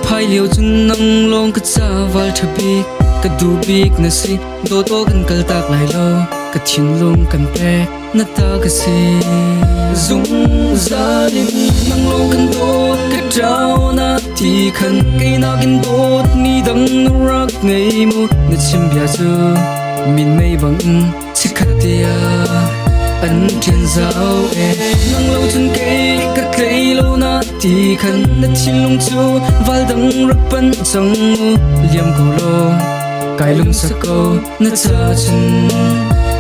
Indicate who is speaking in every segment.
Speaker 1: phai liu chun nang long ka cha wal thabi ka du bik na si do to kan kal tak lai lo ka thin lung kan pe na ta ka si zung za lim nang long kan do ka trao na ti khan kai na kin dot ni dang rak ngei mu na chim bia chu min mei bang sikhatia an thiên giao nang lâu chân cây cắt cây lâu na ti khan na chin lung chu val dang rak pan chang liam ko lo kai lung sa ko na cha chun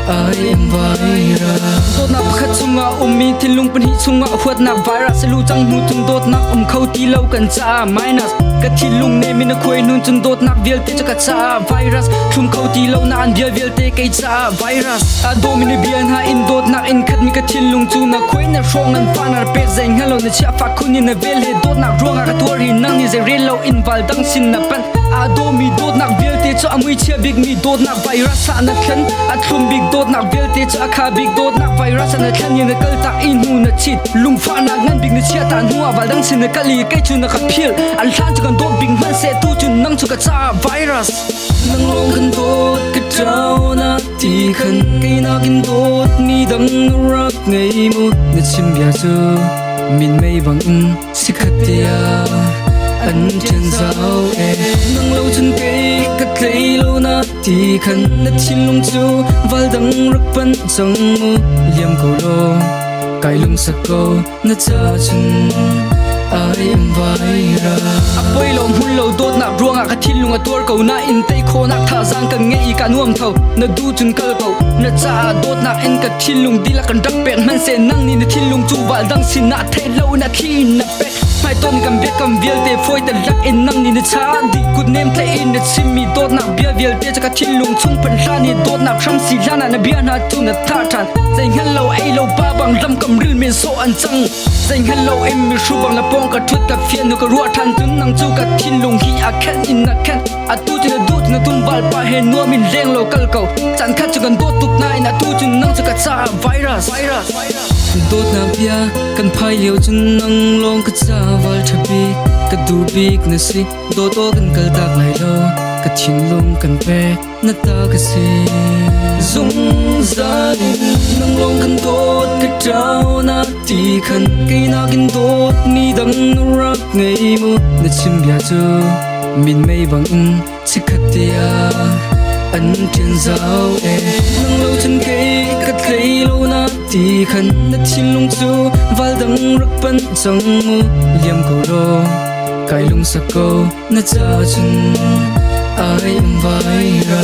Speaker 1: ai em vai ra dot na khat chunga mi thin lung pan hi chunga huat na virus lu chang mu tung dot na khau ti lo kan cha minus ka thin lung ne min khoi nun chun dot na vial te cha cha virus thum khau ti lo na an vial vial te kai cha virus a do min bian ha in dot na in khat mi ka thin lung chu na khoi na rong an fa na pe zeng hello na cha fa khun ni na vel he dot na rong a tor hi nang ni ze relo in val dang sin na pan a do mi dot na vial te cha amui che big mi dot na virus sa na khan a thum big dot na vial te cha kha big dot na virus na khan ni na kal ta in hu na chit lung fa na ngan big ni chia tan hu a val dang sin na kali kai chu na kha phil al than chu kan dot big man se tu chu nang chu ka cha virus nang long kan dot ka trao na ti khan kai na kin dot ni dang rak ngei mu na chim bia chu min mei bang sikhatia an thiên giao nang lâu chân cây cắt cây lâu na ti khan na chin lung chu val dang rak pan chang mu liam ko lo kai lung sa ko na cha chun ai em vai ra apoi lom hun lo dot na ruanga ka thil lunga tor ko na in tei kho na tha jang kan ngei ka nuam tho na du chun kal ko na cha dot na en ka thil lung dila kan rak pek man se nang ni na thil lung chu wal dang sin na the lo na khi na pek mai ton kam be kam vial te foi te lak in nang ni na cha di good name play in the chimmi dot na bia vial te cha ka thil lung chung pan hla ni dot na kham si lana na bia na tu na tha than zeng hello ai lo ba bang lam kam ril min so an chang zeng hello em mi shu bang la pong ka thut ka fian nu ka ruwa than tun nang chu ka thil lung hi a khan in na khan a tu ti na du ti na tum bal pa he no min reng lo kal ko chan khat chu kan dot tuk nai na tu chu nang chu ka cha virus dot na bia kan phai liu chun nang long ka cha wal thabi ka du bik na si do to kan kal tak lai lo ka thin lung kan pe na ta ka si zung za nang long kan dot ka trao na ti khan kai na kin dot ni dang rak ngei mu na chim bia chu min mei bang sikhatia an thiên giao nang lâu chân cây cắt cây lâu na ti khan na chin lung chu val dang rak pan chang mu liam ko lo kai lung sa ko na cha chun ai em vai ra